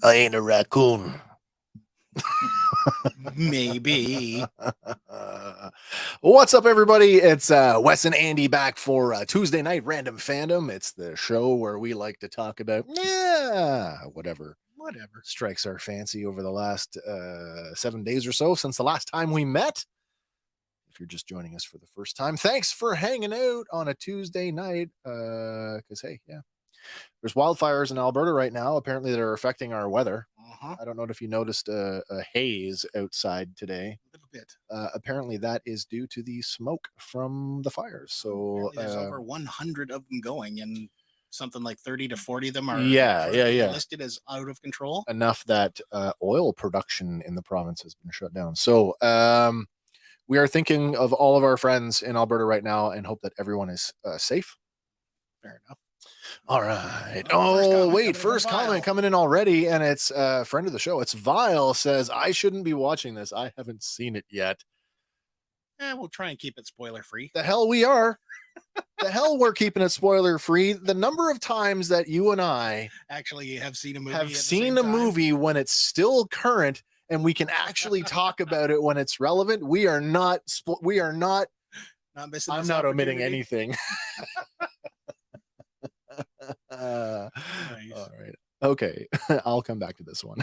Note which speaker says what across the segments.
Speaker 1: I ain't a raccoon.
Speaker 2: Maybe.
Speaker 1: What's up, everybody? It's Wes and Andy back for Tuesday night Random Fandom. It's the show where we like to talk about whatever strikes our fancy over the last 7 days or so since the last time we met. If you're just joining us for the first time, thanks for hanging out on a Tuesday night. Because hey, yeah, there's wildfires in Alberta right now. Apparently, they're affecting our weather. I don't know if you noticed a haze outside today.
Speaker 2: A little bit.
Speaker 1: Apparently, that is due to the smoke from the fires. So
Speaker 2: apparently there's over 100 of them going, and something like 30 to 40 of them are listed as out of control.
Speaker 1: Enough that oil production in the province has been shut down. So we are thinking of all of our friends in Alberta right now and hope that everyone is safe.
Speaker 2: Fair enough.
Speaker 1: All right. Oh, first comment coming in already, and it's a friend of the show. It's Vile says, I shouldn't be watching this. I haven't seen it yet.
Speaker 2: We'll try and keep it spoiler free.
Speaker 1: The hell we are. The hell we're keeping it spoiler free. The number of times that you and I
Speaker 2: actually have seen
Speaker 1: a movie when it's still current and we can actually talk about it when it's relevant. We are not
Speaker 2: missing.
Speaker 1: I'm not omitting anything.
Speaker 2: Nice.
Speaker 1: All right. Okay. I'll come back to this one.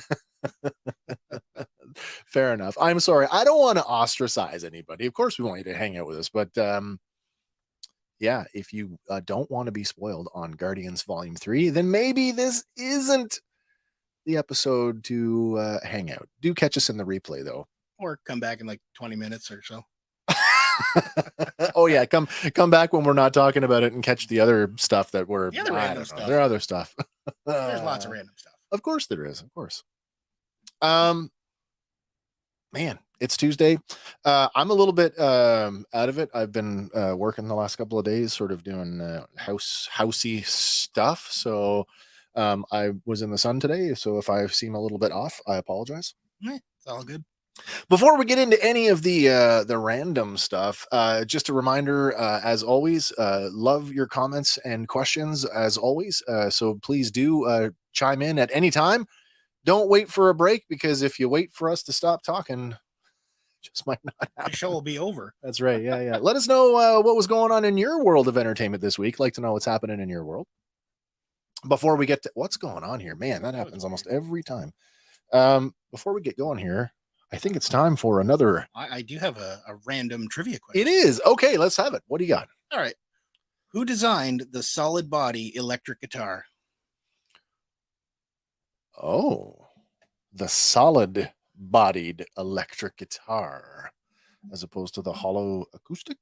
Speaker 1: Fair enough. I'm sorry. I don't want to ostracize anybody. Of course, we want you to hang out with us. But yeah, if you don't want to be spoiled on Guardians Volume 3, then maybe this isn't the episode to hang out. Do catch us in the replay, though.
Speaker 2: Or come back in like 20 minutes or so.
Speaker 1: Oh yeah, come back when we're not talking about it and catch the other stuff that we're
Speaker 2: random stuff.
Speaker 1: There are other stuff.
Speaker 2: There's lots of random stuff.
Speaker 1: Of course there is. Of course. Man, it's Tuesday. I'm a little bit out of it. I've been working the last couple of days, sort of doing housey stuff. So I was in the sun today. So if I seem a little bit off, I apologize.
Speaker 2: It's all good.
Speaker 1: Before we get into any of the random stuff, just a reminder, as always, love your comments and questions as always. So please do chime in at any time. Don't wait for a break, because if you wait for us to stop talking, it just might not happen.
Speaker 2: The show will be over.
Speaker 1: That's right. Yeah. Let us know what was going on in your world of entertainment this week. Like to know what's happening in your world. Before we get to what's going on here, man, that happens almost every time. Before we get going here, I think it's time for another.
Speaker 2: I do have a random trivia question.
Speaker 1: It is. Okay, let's have it. What do you got?
Speaker 2: All right. Who designed the solid body electric guitar?
Speaker 1: Oh, the solid bodied electric guitar as opposed to the hollow acoustic,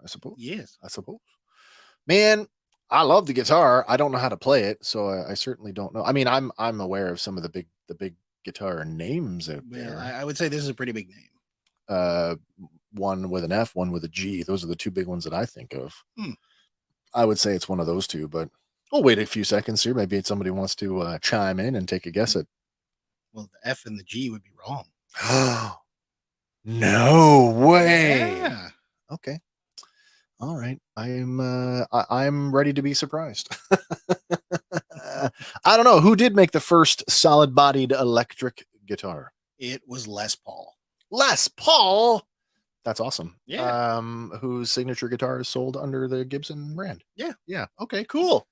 Speaker 1: I suppose.
Speaker 2: Yes.
Speaker 1: I suppose. Man, I love the guitar. I don't know how to play it, so I certainly don't know. I mean, I'm aware of some of the big guitar names out there.
Speaker 2: I would say this is a pretty big name.
Speaker 1: One with an F, one with a G. Those are the two big ones that I think of. I would say it's one of those two, but we'll wait a few seconds here. Maybe somebody wants to chime in and take a guess at.
Speaker 2: Well, the F and the G would be wrong.
Speaker 1: No way.
Speaker 2: Yeah.
Speaker 1: Okay. All right. I'm ready to be surprised. I don't know who did make the first solid-bodied electric guitar.
Speaker 2: It was Les Paul.
Speaker 1: Les Paul. That's awesome.
Speaker 2: Yeah.
Speaker 1: Whose signature guitar is sold under the Gibson brand.
Speaker 2: Yeah.
Speaker 1: Yeah. Okay, cool.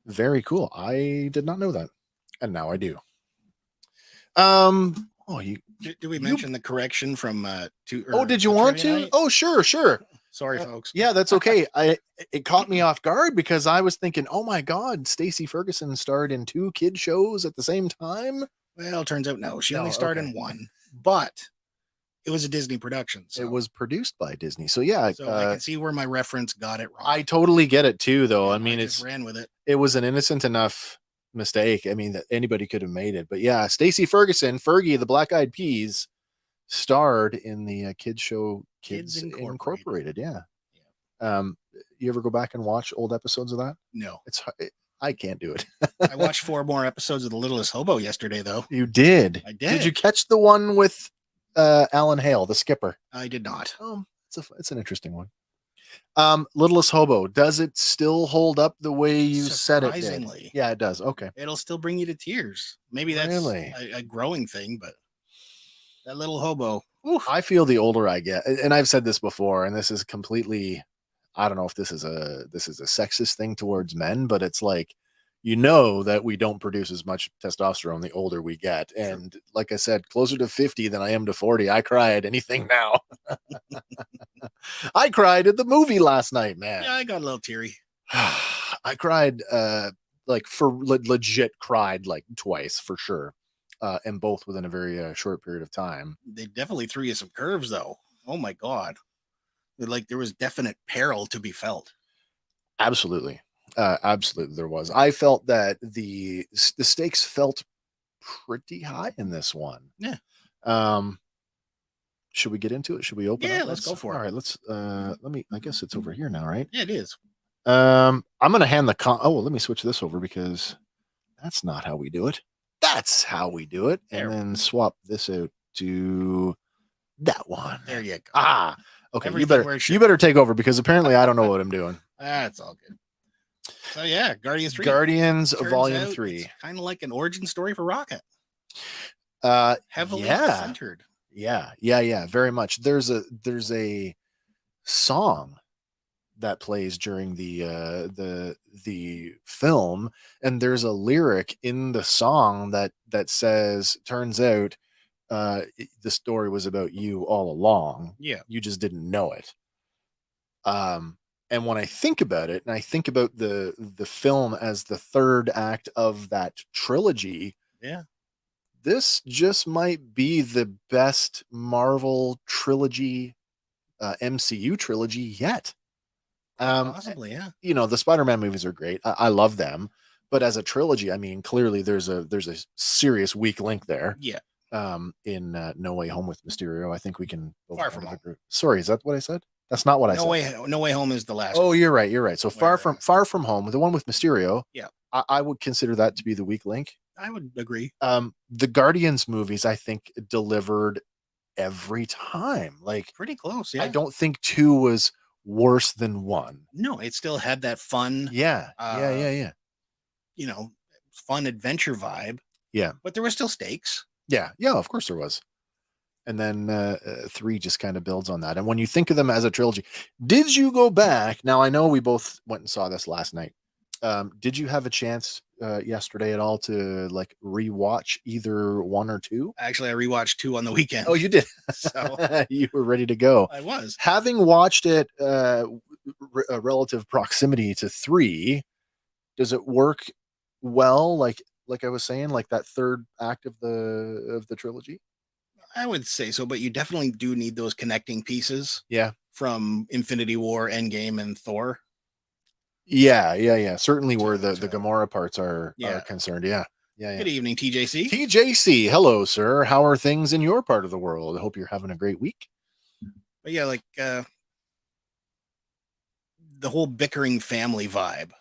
Speaker 1: Very cool. I did not know that. And now I do.
Speaker 2: Did we mention the correction from
Speaker 1: did you want to?
Speaker 2: Night?
Speaker 1: Oh, sure.
Speaker 2: Sorry, folks.
Speaker 1: Yeah, that's okay. It caught me off guard because I was thinking, oh my God, Stacey Ferguson starred in 2 kid shows at the same time.
Speaker 2: Well, it turns out no. She only starred in one, but it was a Disney production. So.
Speaker 1: It was produced by Disney. So yeah.
Speaker 2: So I can see where my reference got it wrong.
Speaker 1: I totally get it too, though. I mean,
Speaker 2: I just ran with it.
Speaker 1: It was an innocent enough mistake. I mean, that anybody could have made it. But yeah, Stacey Ferguson, Fergie, the Black Eyed Peas, starred in the kids show Kids Incorporated. Yeah. You ever go back and watch old episodes of that?
Speaker 2: No.
Speaker 1: I can't do it.
Speaker 2: I watched 4 more episodes of The Littlest Hobo yesterday, though.
Speaker 1: You did?
Speaker 2: I did.
Speaker 1: Did you catch the one with Alan Hale, the skipper?
Speaker 2: I did not.
Speaker 1: It's an interesting one. Littlest Hobo, does it still hold up the way you said it did?
Speaker 2: Surprisingly.
Speaker 1: Yeah, it does. Okay.
Speaker 2: It'll still bring you to tears. Maybe that's
Speaker 1: Really?
Speaker 2: a growing thing, but that Little Hobo.
Speaker 1: Oof. I feel the older I get, and I've said this before, and this is completely, I don't know if this is a sexist thing towards men, but it's like, you know, that we don't produce as much testosterone the older we get. And like I said, closer to 50 than I am to 40. I cry at anything now. I cried at the movie last night, man.
Speaker 2: Yeah, I got a little teary.
Speaker 1: I cried, like for legit cried like twice for sure. And both within a very short period of time.
Speaker 2: They definitely threw you some curves though. Oh my God. Like there was definite peril to be felt.
Speaker 1: Absolutely. Absolutely there was. I felt that the stakes felt pretty high in this one.
Speaker 2: Yeah.
Speaker 1: Should we get into it? Should we open up?
Speaker 2: Yeah, let's go for it.
Speaker 1: All right, let's let me, I guess it's over here now, right?
Speaker 2: Yeah, it is.
Speaker 1: I'm gonna hand the let me switch this over because that's not how we do it. That's how we do it. And then swap this out to that one.
Speaker 2: There you go.
Speaker 1: Ah, okay. You better take over because apparently I don't know what I'm doing.
Speaker 2: That's all good. So yeah, Guardians 3.
Speaker 1: Guardians Volume 3.
Speaker 2: Kind of like an origin story for Rocket. Heavily centered.
Speaker 1: Yeah. Very much. There's a song that plays during the film, and there's a lyric in the song that says, turns out the story was about you all along.
Speaker 2: Yeah,
Speaker 1: you just didn't know it. And when I think about it, and I think about the film as the third act of that trilogy,
Speaker 2: yeah,
Speaker 1: this just might be the best Marvel trilogy, MCU trilogy yet.
Speaker 2: Possibly, yeah.
Speaker 1: You know, the Spider-Man movies are great. I love them, but as a trilogy, I mean, clearly there's a serious weak link there.
Speaker 2: Yeah.
Speaker 1: In No Way Home with Mysterio, I think we can.
Speaker 2: Far From Home.
Speaker 1: Sorry, is that what I said? That's not what I said.
Speaker 2: No Way Home is the last.
Speaker 1: Oh, one. You're right. So Far From Home, the one with Mysterio.
Speaker 2: Yeah.
Speaker 1: I would consider that to be the weak link.
Speaker 2: I would agree.
Speaker 1: The Guardians movies, I think, delivered every time. Like
Speaker 2: pretty close. Yeah.
Speaker 1: I don't think 2 was worse than 1.
Speaker 2: No, it still had that fun.
Speaker 1: Yeah.
Speaker 2: You know, fun adventure vibe.
Speaker 1: Yeah.
Speaker 2: But there were still stakes.
Speaker 1: Yeah. Of course there was. And then 3 just kind of builds on that. And when you think of them as a trilogy, did you go back? Now, I know we both went and saw this last night. Did you have a chance yesterday at all to like rewatch either 1 or 2?
Speaker 2: Actually, I rewatched 2 on the weekend.
Speaker 1: Oh, you did.
Speaker 2: So
Speaker 1: you were ready to go.
Speaker 2: I was.
Speaker 1: Having watched it a relative proximity to 3, does it work well? Like I was saying, like that third act of the trilogy?
Speaker 2: I would say so, but you definitely do need those connecting pieces.
Speaker 1: Yeah.
Speaker 2: From Infinity War, Endgame, and Thor.
Speaker 1: Yeah. Certainly where the Gamora parts are concerned. Yeah.
Speaker 2: Good evening, TJC.
Speaker 1: TJC, hello, sir. How are things in your part of the world? I hope you're having a great week.
Speaker 2: But yeah, like the whole bickering family vibe.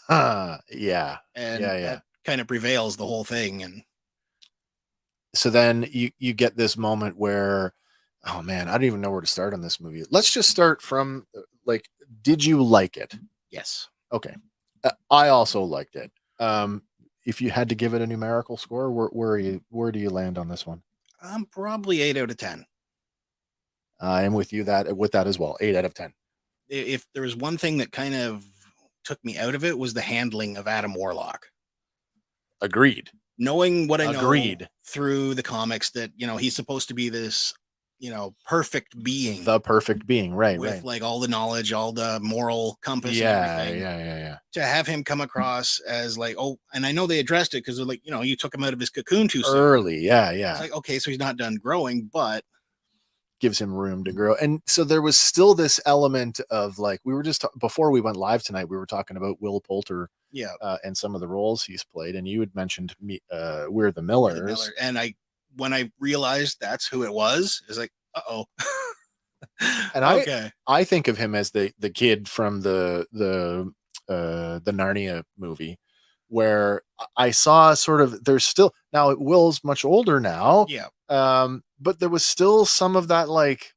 Speaker 1: Yeah.
Speaker 2: And that kind of prevails the whole thing. And
Speaker 1: so then you get this moment where, oh man, I don't even know where to start on this movie. Let's just start from like, did you like it?
Speaker 2: Yes.
Speaker 1: Okay. I also liked it. If you had to give it a numerical score, where do you land on this one?
Speaker 2: I'm probably 8 out of 10.
Speaker 1: I am with you with that as well. 8 out of 10.
Speaker 2: If there was one thing that kind of took me out of it was the handling of Adam Warlock.
Speaker 1: Agreed.
Speaker 2: Knowing what I know through the comics that, you know, he's supposed to be this, you know, perfect being.
Speaker 1: The perfect being, right.
Speaker 2: With like all the knowledge, all the moral compass.
Speaker 1: Yeah.
Speaker 2: And everything. To have him come across as like, oh, and I know they addressed it because they're like, you know, you took him out of his cocoon too soon.
Speaker 1: Early. Yeah.
Speaker 2: It's like, okay, so he's not done growing, but
Speaker 1: gives him room to grow. And so there was still this element of like, we were just before we went live tonight, we were talking about Will Poulter and some of the roles he's played. And you had mentioned We're the Millers.
Speaker 2: And when I realized that's who it was, it's like, uh-oh.
Speaker 1: And I think of him as the kid from the Narnia movie, where I saw sort of, there's still, now Will's much older now.
Speaker 2: Yeah.
Speaker 1: But there was still some of that, like,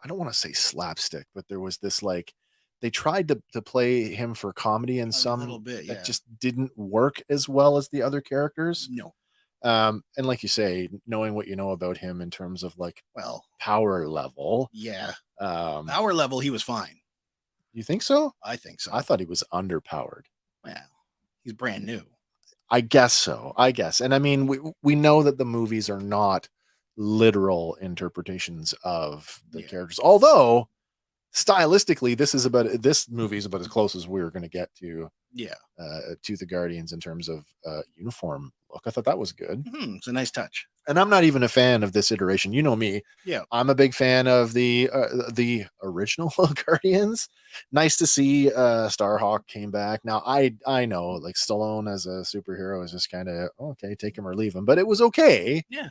Speaker 1: I don't want to say slapstick, but there was this like they tried to play him for comedy in
Speaker 2: a little bit,
Speaker 1: that just didn't work as well as the other characters.
Speaker 2: No.
Speaker 1: And like you say, knowing what you know about him in terms of like power level.
Speaker 2: Yeah. Power level, he was fine.
Speaker 1: You think so?
Speaker 2: I think so.
Speaker 1: I thought he was underpowered.
Speaker 2: Well, he's brand new.
Speaker 1: I guess so. I guess. And I mean, we know that the movies are not literal interpretations of the characters. Although stylistically, this movie is about as close as we were going to get to to the Guardians in terms of uniform look. I thought that was good.
Speaker 2: It's a nice touch.
Speaker 1: And I'm not even a fan of this iteration. You know me.
Speaker 2: Yeah.
Speaker 1: I'm a big fan of the original Guardians. Nice to see Starhawk came back. Now I know like Stallone as a superhero is just kind of okay, take him or leave him, but it was okay.
Speaker 2: Yeah.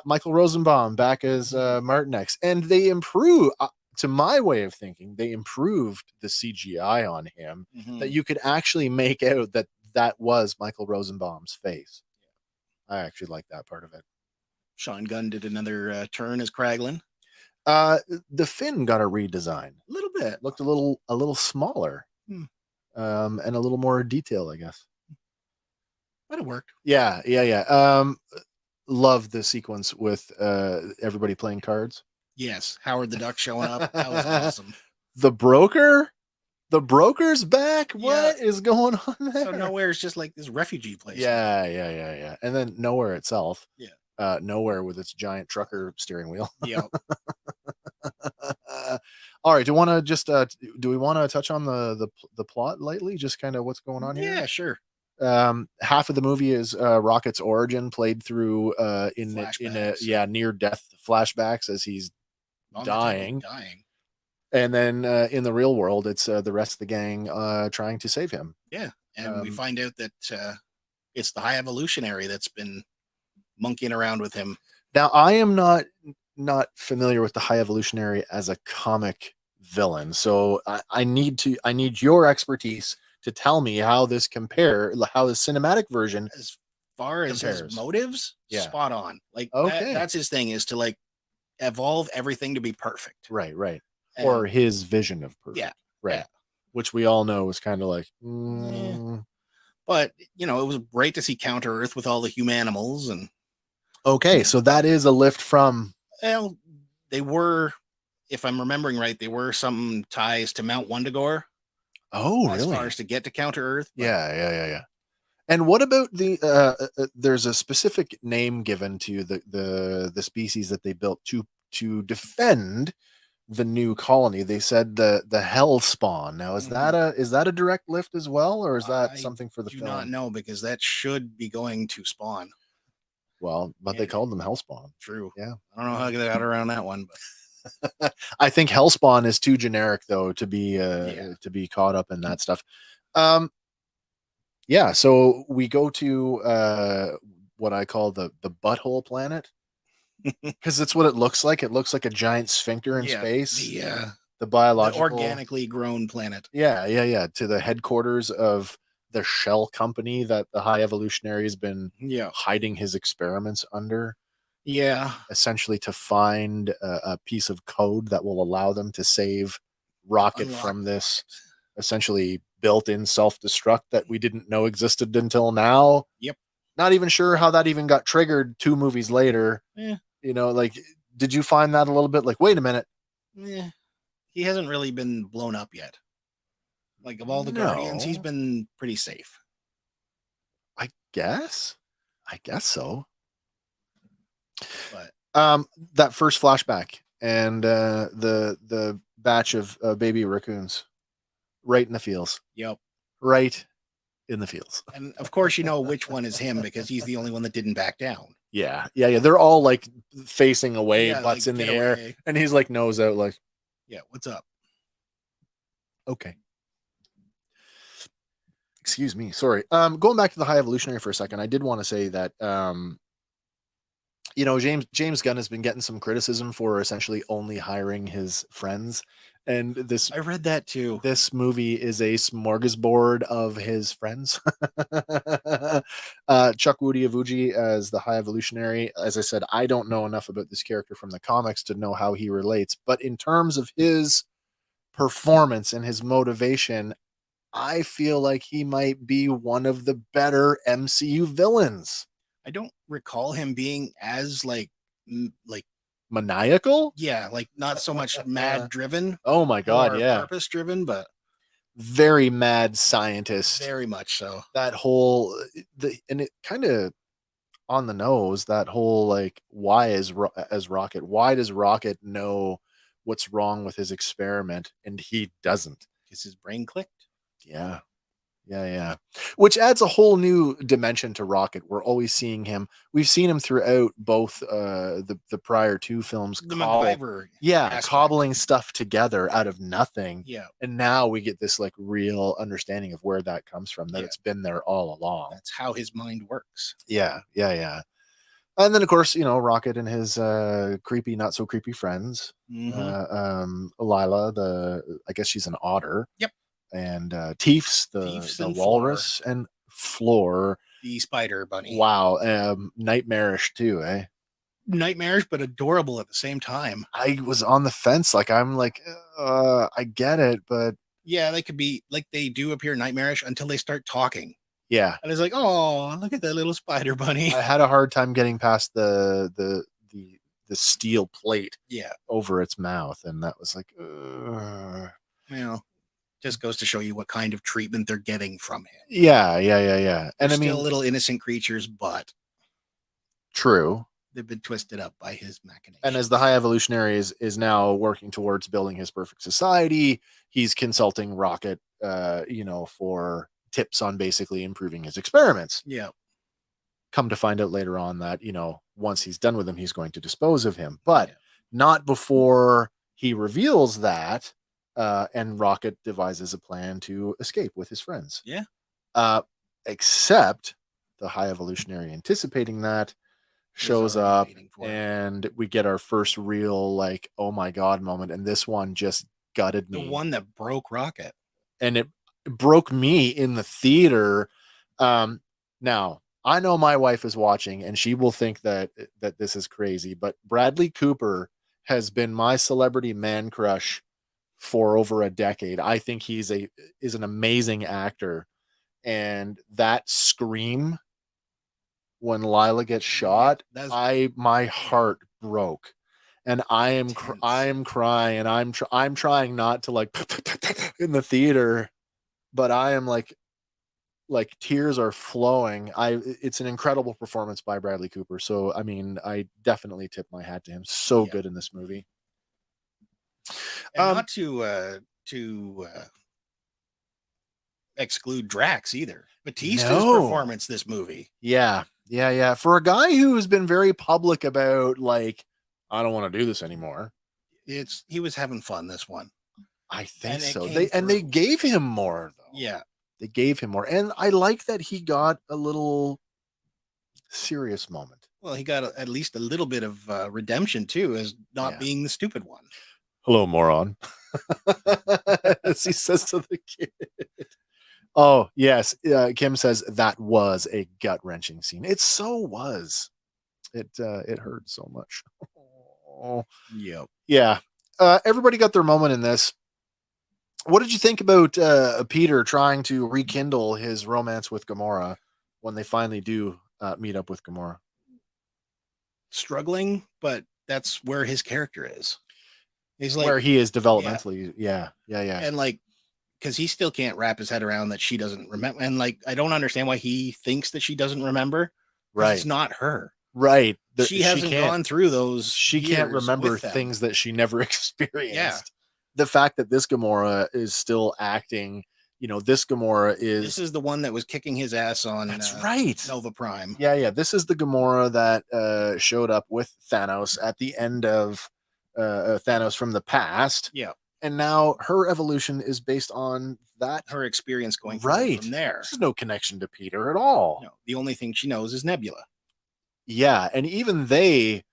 Speaker 1: Michael Rosenbaum back as Martin X, and they improved. To my way of thinking, they improved the CGI on him that you could actually make out that was Michael Rosenbaum's face. I actually like that part of it.
Speaker 2: Sean Gunn did another turn as Kraglin.
Speaker 1: The fin got a redesign.
Speaker 2: A little bit.
Speaker 1: Looked a little smaller. And a little more detail, I guess.
Speaker 2: But it worked.
Speaker 1: Yeah. Love the sequence with everybody playing cards.
Speaker 2: Yes, Howard the Duck showing up. That was awesome.
Speaker 1: The broker's back. What is going on there?
Speaker 2: So Nowhere is just like this refugee place.
Speaker 1: Yeah. And then Nowhere itself. Yeah. Nowhere with its giant trucker steering wheel.
Speaker 2: Yeah.
Speaker 1: All right. Do we want to touch on the plot lightly? Just kind of what's going on here?
Speaker 2: Yeah, sure.
Speaker 1: Half of the movie is Rocket's origin played through in a near death flashbacks as he's dying. And then in the real world, it's the rest of the gang trying to save him.
Speaker 2: Yeah. And we find out that it's the High Evolutionary that's been monkeying around with him.
Speaker 1: Now, I am not familiar with the High Evolutionary as a comic villain, so I need your expertise to tell me how the cinematic version
Speaker 2: as far as his motives, spot on. Like that's his thing, is to like evolve everything to be perfect.
Speaker 1: Right. Or his vision of perfect.
Speaker 2: Yeah.
Speaker 1: Right. Yeah. Which we all know is kind of like
Speaker 2: But it was great to see Counter Earth with all the humanimals and
Speaker 1: so that is a lift from
Speaker 2: they were, if I'm remembering right, they were some ties to Mount Wundagore.
Speaker 1: Oh, really?
Speaker 2: As far as to get to Counter Earth.
Speaker 1: Yeah. And what about the there's a specific name given to the species that they built to defend the new colony. They said the Hell Spawn. Now is that a direct lift as well, or is that something for the film?
Speaker 2: I do not know, because that should be going to Spawn.
Speaker 1: Well, but they called them Hellspawn.
Speaker 2: True.
Speaker 1: Yeah.
Speaker 2: I don't know how to get out around that one, but
Speaker 1: I think Hellspawn is too generic though to be caught up in that stuff. So we go to what I call the butthole planet, because that's what it looks like. It looks like a giant sphincter in space. The biological,
Speaker 2: the organically grown planet.
Speaker 1: Yeah. To the headquarters of the shell company that the High Evolutionary has been hiding his experiments under.
Speaker 2: Yeah.
Speaker 1: Essentially to find a piece of code that will allow them to save Rocket from this essentially built-in self-destruct that we didn't know existed until now.
Speaker 2: Yep.
Speaker 1: Not even sure how that even got triggered 2 movies later.
Speaker 2: Yeah.
Speaker 1: Like, did you find that a little bit like, wait a minute?
Speaker 2: Yeah. He hasn't really been blown up yet. Like, of all the Guardians, he's been pretty safe.
Speaker 1: I guess so.
Speaker 2: But
Speaker 1: that first flashback and the batch of baby raccoons right in the fields.
Speaker 2: Yep.
Speaker 1: Right in the fields.
Speaker 2: And of course, which one is him, because he's the only one that didn't back down.
Speaker 1: Yeah. They're all like facing away, butts in the air,
Speaker 2: away.
Speaker 1: And he's like nose out, like,
Speaker 2: yeah, what's up?
Speaker 1: Okay. Excuse me. Sorry. Going back to the High Evolutionary for a second, I did want to say that, James Gunn has been getting some criticism for essentially only hiring his friends. And I
Speaker 2: read that too.
Speaker 1: This movie is a smorgasbord of his friends. Chuck Woody Avuji as the High Evolutionary. As I said, I don't know enough about this character from the comics to know how he relates. But in terms of his performance and his motivation, I feel like he might be one of the better MCU villains.
Speaker 2: I don't recall him being as like
Speaker 1: maniacal.
Speaker 2: Yeah, like not so much mad driven.
Speaker 1: Oh my god, yeah.
Speaker 2: Purpose driven, but
Speaker 1: very mad scientist.
Speaker 2: Very much so.
Speaker 1: That whole and it kind of on the nose, that whole like, why is Rocket, why does Rocket know what's wrong with his experiment and he doesn't?
Speaker 2: Because his brain clicked.
Speaker 1: Yeah. Yeah. Which adds a whole new dimension to Rocket. We're always seeing him. We've seen him throughout both the prior two films.
Speaker 2: The MacGyver.
Speaker 1: Cobbling stuff together out of nothing.
Speaker 2: Yeah.
Speaker 1: And now we get this like real understanding of where that comes from, that it's been there all along.
Speaker 2: That's how his mind works.
Speaker 1: Yeah. And then of course, Rocket and his creepy, not so creepy friends. Lila, I guess she's an otter.
Speaker 2: Yep.
Speaker 1: And Teefs, the walrus,
Speaker 2: Floor.
Speaker 1: and Floor,
Speaker 2: the spider bunny.
Speaker 1: Wow, nightmarish too, eh?
Speaker 2: Nightmarish, but adorable at the same time.
Speaker 1: I was on the fence. Like, I'm like, I get it, but
Speaker 2: yeah, they could be like, they do appear nightmarish until they start talking.
Speaker 1: Yeah,
Speaker 2: and it's like, oh, look at that little spider bunny.
Speaker 1: I had a hard time getting past the steel plate.
Speaker 2: Yeah,
Speaker 1: over its mouth, and that was like,
Speaker 2: just goes to show you what kind of treatment they're getting from him.
Speaker 1: Yeah.
Speaker 2: And I mean, still little innocent creatures, but
Speaker 1: true.
Speaker 2: They've been twisted up by his machinations.
Speaker 1: And as the High Evolutionary is now working towards building his perfect society, he's consulting Rocket, for tips on basically improving his experiments.
Speaker 2: Yeah.
Speaker 1: Come to find out later on that, once he's done with him, he's going to dispose of him, but not before he reveals that. And Rocket devises a plan to escape with his friends.
Speaker 2: Yeah.
Speaker 1: Except the High Evolutionary, anticipating that, shows up, and we get our first real, like, oh my god moment. And this one just gutted me.
Speaker 2: The one that broke Rocket.
Speaker 1: And it broke me in the theater. Now, I know my wife is watching and she will think that this is crazy, but Bradley Cooper has been my celebrity man crush for over a decade. I think is an amazing actor, and that scream when Lila gets shot, my heart broke, and I am crying, and I'm trying not to like in the theater, but I am like tears are flowing. It's an incredible performance by Bradley Cooper. So I mean, I definitely tip my hat to him. So good in this movie.
Speaker 2: And not to exclude Drax either. Batista's performance this movie.
Speaker 1: Yeah. For a guy who has been very public about, like, I don't want to do this anymore.
Speaker 2: He was having fun this one.
Speaker 1: I think so. They gave him more though.
Speaker 2: Yeah.
Speaker 1: They gave him more. And I like that he got a little serious moment.
Speaker 2: Well, he got at least a little bit of redemption too, as not being the stupid one.
Speaker 1: Hello, moron. As he says to the kid. Oh, yes. Kim says that was a gut-wrenching scene. It so was. It hurt so much. Oh.
Speaker 2: Yep.
Speaker 1: Yeah. Everybody got their moment in this. What did you think about Peter trying to rekindle his romance with Gamora when they finally do meet up with Gamora?
Speaker 2: Struggling, but that's where his character is. He's like,
Speaker 1: where he is developmentally. Yeah.
Speaker 2: And like, because he still can't wrap his head around that she doesn't remember. And like, I don't understand why he thinks that she doesn't remember.
Speaker 1: Right.
Speaker 2: It's not her.
Speaker 1: Right.
Speaker 2: She hasn't gone through those.
Speaker 1: She can't remember things that she never experienced.
Speaker 2: Yeah.
Speaker 1: The fact that this Gamora is still acting, this Gamora is.
Speaker 2: This is the one that was kicking his ass on.
Speaker 1: That's right.
Speaker 2: Nova Prime.
Speaker 1: Yeah. This is the Gamora that showed up with Thanos at the end of Thanos from the past.
Speaker 2: Yeah.
Speaker 1: And now her evolution is based on that.
Speaker 2: Her experience going from there.
Speaker 1: There's no connection to Peter at all.
Speaker 2: No. The only thing she knows is Nebula.
Speaker 1: Yeah. And even they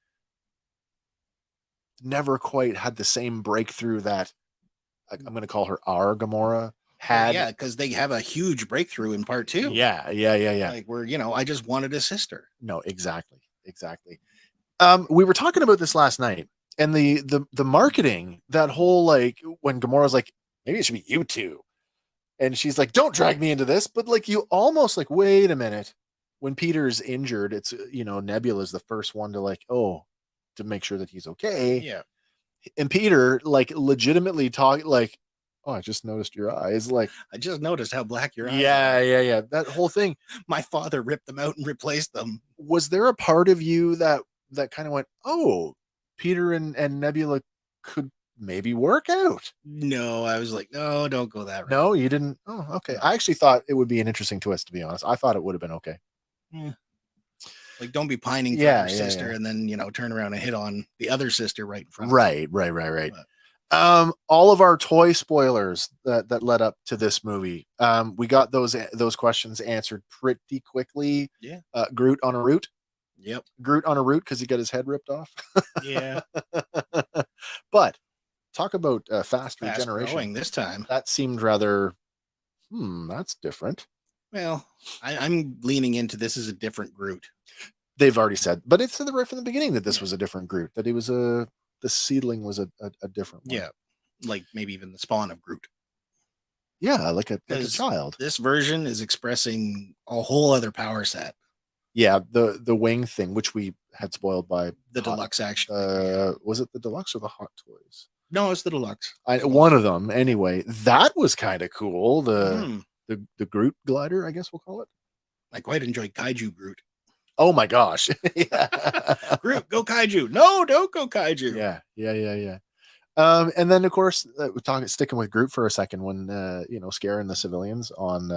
Speaker 1: never quite had the same breakthrough that I'm going to call her our Gamora had.
Speaker 2: Yeah, because they have a huge breakthrough in part 2.
Speaker 1: Yeah.
Speaker 2: Like where, I just wanted a sister.
Speaker 1: No, exactly. We were talking about this last night, and the marketing, that whole, like, when Gamora's like, maybe it should be you two. And she's like, don't drag me into this. But like, you almost like, wait a minute. When Peter's injured, it's, Nebula's the first one to like, to make sure that he's okay.
Speaker 2: Yeah.
Speaker 1: And Peter like legitimately talk like, oh, I just noticed your eyes. Like,
Speaker 2: I just noticed how black your eyes are.
Speaker 1: Yeah. That whole thing.
Speaker 2: My father ripped them out and replaced them.
Speaker 1: Was there a part of you that kind of went, oh, Peter and Nebula could maybe work out?
Speaker 2: No, I was like, no, don't go that route.
Speaker 1: No, you didn't. Oh, okay. No. I actually thought it would be an interesting twist, to be honest. I thought it would have been okay.
Speaker 2: Yeah. Like, don't be pining for your sister and then, turn around and hit on the other sister right in front of
Speaker 1: you. Right. But, all of our toy spoilers that led up to this movie, we got those questions answered pretty quickly.
Speaker 2: Yeah.
Speaker 1: Groot on a root.
Speaker 2: Yep.
Speaker 1: Groot on a root because he got his head ripped off.
Speaker 2: Yeah.
Speaker 1: But talk about fast regeneration.
Speaker 2: Growing this time.
Speaker 1: That seemed rather, that's different.
Speaker 2: Well, I'm leaning into this as a different Groot.
Speaker 1: They've already said, but it said right from the beginning that this was a different Groot, that he was the seedling was a different one.
Speaker 2: Yeah. Like maybe even the spawn of Groot.
Speaker 1: Yeah, like a child.
Speaker 2: This version is expressing a whole other power set.
Speaker 1: Yeah, the wing thing, which we had spoiled by
Speaker 2: the deluxe action.
Speaker 1: Was it the deluxe or the Hot Toys?
Speaker 2: No, it's the deluxe.
Speaker 1: One of them, anyway. That was kind of cool. The Groot glider, I guess we'll call it.
Speaker 2: I quite enjoyed Kaiju Groot.
Speaker 1: Oh my gosh!
Speaker 2: Groot, go Kaiju! No, don't go Kaiju.
Speaker 1: Yeah. And then of course we're sticking with Groot for a second when scaring the civilians on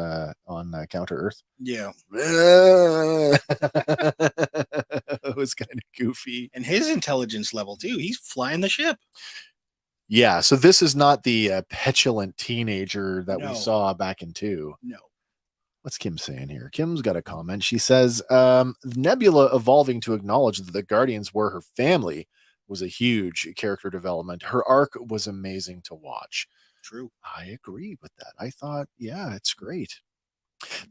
Speaker 1: Counter Earth.
Speaker 2: Yeah.
Speaker 1: It was kind of goofy.
Speaker 2: And his intelligence level too. He's flying the ship.
Speaker 1: Yeah, so this is not the petulant teenager that we saw back in 2.
Speaker 2: No.
Speaker 1: What's Kim saying here? Kim's got a comment. She says, Nebula evolving to acknowledge that the Guardians were her family was a huge character development. Her arc was amazing to watch.
Speaker 2: True.
Speaker 1: I agree with that. I thought, yeah, it's great.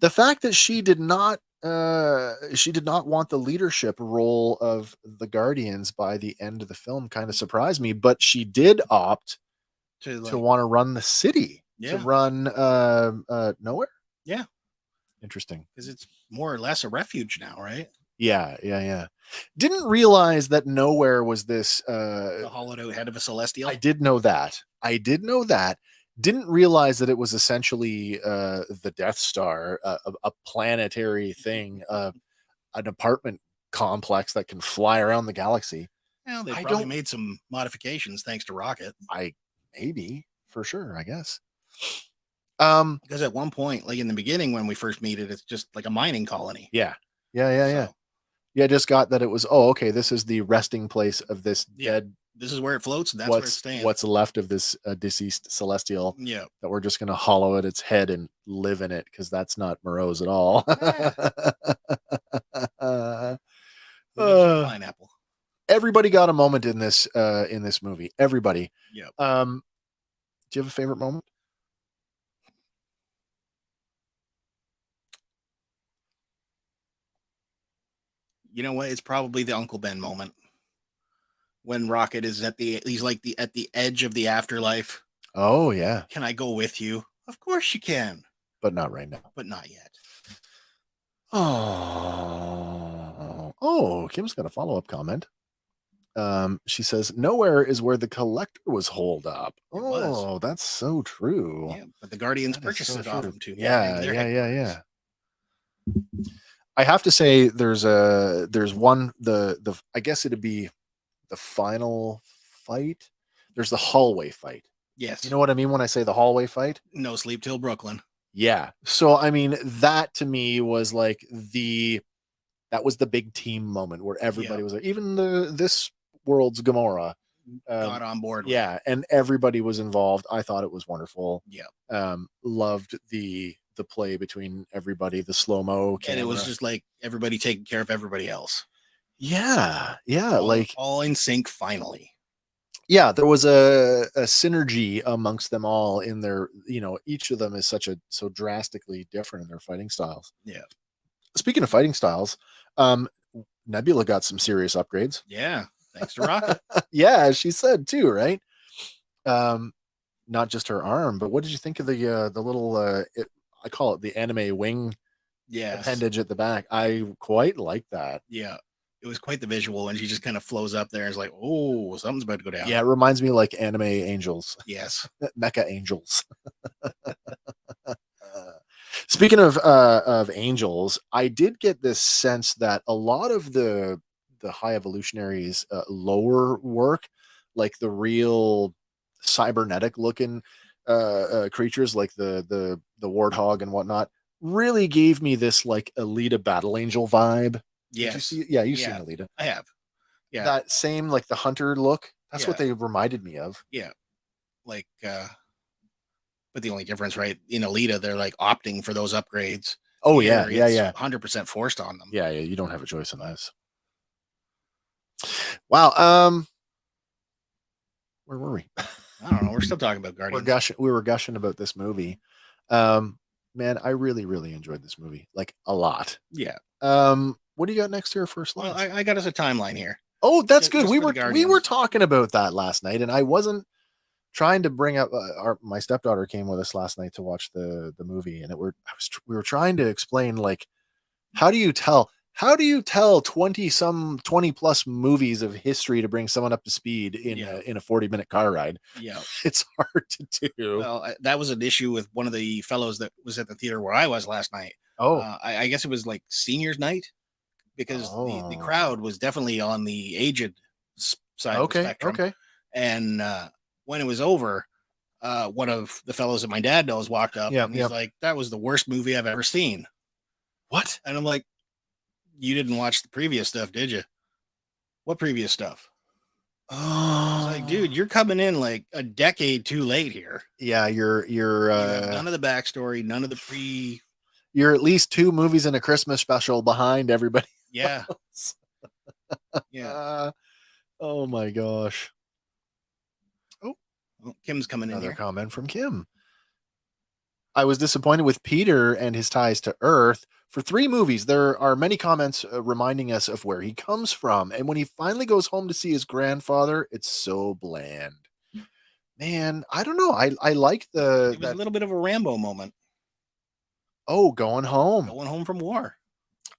Speaker 1: The fact that she did not want the leadership role of the Guardians by the end of the film kind of surprised me, but she did opt to want to run the city, to run nowhere.
Speaker 2: Yeah.
Speaker 1: Interesting.
Speaker 2: Because it's more or less a refuge now, right?
Speaker 1: Yeah. Didn't realize that nowhere was this
Speaker 2: the hollowed out head of a celestial.
Speaker 1: I did know that. Didn't realize that it was essentially the Death Star, a planetary thing, an apartment complex that can fly around the galaxy.
Speaker 2: Well, they probably made some modifications thanks to Rocket.
Speaker 1: Maybe, for sure, I guess.
Speaker 2: Because at one point, like in the beginning when we first meet it, it's just like a mining colony.
Speaker 1: Yeah. I just got that it was, okay, this is the resting place of this dead.
Speaker 2: This is where it floats, and that's where it's staying.
Speaker 1: What's left of this deceased celestial.
Speaker 2: Yeah.
Speaker 1: That we're just going to hollow out its head and live in it, because that's not morose at all.
Speaker 2: Pineapple.
Speaker 1: Everybody got a moment in this movie. Everybody.
Speaker 2: Yeah.
Speaker 1: Do you have a favorite moment?
Speaker 2: You know what? It's probably the Uncle Ben moment. When Rocket is at the edge of the afterlife.
Speaker 1: Oh yeah.
Speaker 2: Can I go with you? Of course you can.
Speaker 1: But not right now.
Speaker 2: But not yet.
Speaker 1: Oh, Kim's got a follow-up comment. She says, nowhere is where the collector was holed up. That's so true.
Speaker 2: Yeah, but the Guardians purchased it off him too.
Speaker 1: Yeah. I have to say there's one, I guess it'd be the final fight. There's the hallway fight.
Speaker 2: Yes.
Speaker 1: You know what I mean when I say the hallway fight?
Speaker 2: No Sleep Till Brooklyn.
Speaker 1: Yeah. So, I mean, that to me was like that was the big team moment where everybody was like, even this world's Gamora
Speaker 2: got on board.
Speaker 1: Yeah. And everybody was involved. I thought it was wonderful.
Speaker 2: Yeah.
Speaker 1: Loved the play between everybody, the slow-mo camera.
Speaker 2: And it was just like everybody taking care of everybody else.
Speaker 1: Yeah.
Speaker 2: All in sync finally.
Speaker 1: Yeah, there was a synergy amongst them all in their, each of them is so drastically different in their fighting styles.
Speaker 2: Yeah.
Speaker 1: Speaking of fighting styles, Nebula got some serious upgrades.
Speaker 2: Yeah, thanks to Rocket.
Speaker 1: Yeah, she said too, right? not just her arm, but what did you think of the little I call it the anime wing appendage at the back? I quite like that.
Speaker 2: Yeah. It was quite the visual, and she just kind of flows up there and is like, oh, something's about to go down.
Speaker 1: Yeah, it reminds me like anime angels.
Speaker 2: Yes.
Speaker 1: Mecha angels. Speaking of angels, I did get this sense that a lot of the High Evolutionaries lower work, like the real cybernetic looking creatures like the warthog and whatnot, really gave me this like Alita Battle Angel vibe.
Speaker 2: Yes.
Speaker 1: Did you see? Yeah, you've seen Alita.
Speaker 2: I have. Yeah.
Speaker 1: That same like the hunter look. That's what they reminded me of.
Speaker 2: Yeah. Like but the only difference, right? In Alita, they're like opting for those upgrades.
Speaker 1: Oh yeah, yeah.
Speaker 2: 100% forced on them.
Speaker 1: Yeah, you don't have a choice in this. Wow. Where were we?
Speaker 2: I don't know. We're still talking about Guardians.
Speaker 1: We were gushing about this movie. Man, I really, really enjoyed this movie, like a lot.
Speaker 2: Yeah.
Speaker 1: What do you got next here for slides?
Speaker 2: Well, I got us a timeline here.
Speaker 1: Oh, that's good. We were talking about that last night, and I wasn't trying to bring up. My stepdaughter came with us last night to watch the movie, and we were trying to explain like how do you tell 20 plus movies of history to bring someone up to speed in a 40-minute car ride?
Speaker 2: Yeah,
Speaker 1: it's hard to do.
Speaker 2: Well, that was an issue with one of the fellows that was at the theater where I was last night.
Speaker 1: Oh,
Speaker 2: I guess it was like seniors night, because the crowd was definitely on the aged side of the spectrum.
Speaker 1: Okay.
Speaker 2: And when it was over, one of the fellows that my dad knows walked up and he's like, "That was the worst movie I've ever seen."
Speaker 1: What?
Speaker 2: And I'm like, "You didn't watch the previous stuff, did you?" "What previous stuff?"
Speaker 1: Oh,
Speaker 2: like, dude, you're coming in like a decade too late here.
Speaker 1: Yeah, you're
Speaker 2: none of the backstory, none of the pre.
Speaker 1: You're at least 2 movies and a Christmas special behind everybody.
Speaker 2: Yeah.
Speaker 1: Yeah. Oh my gosh.
Speaker 2: Oh, Kim's coming in.
Speaker 1: Another comment from Kim. I was disappointed with Peter and his ties to Earth. For 3 movies, there are many comments reminding us of where he comes from. And when he finally goes home to see his grandfather, it's so bland. Man, I don't know. I like
Speaker 2: It was a little bit of a Rambo moment.
Speaker 1: Oh, going home
Speaker 2: from war.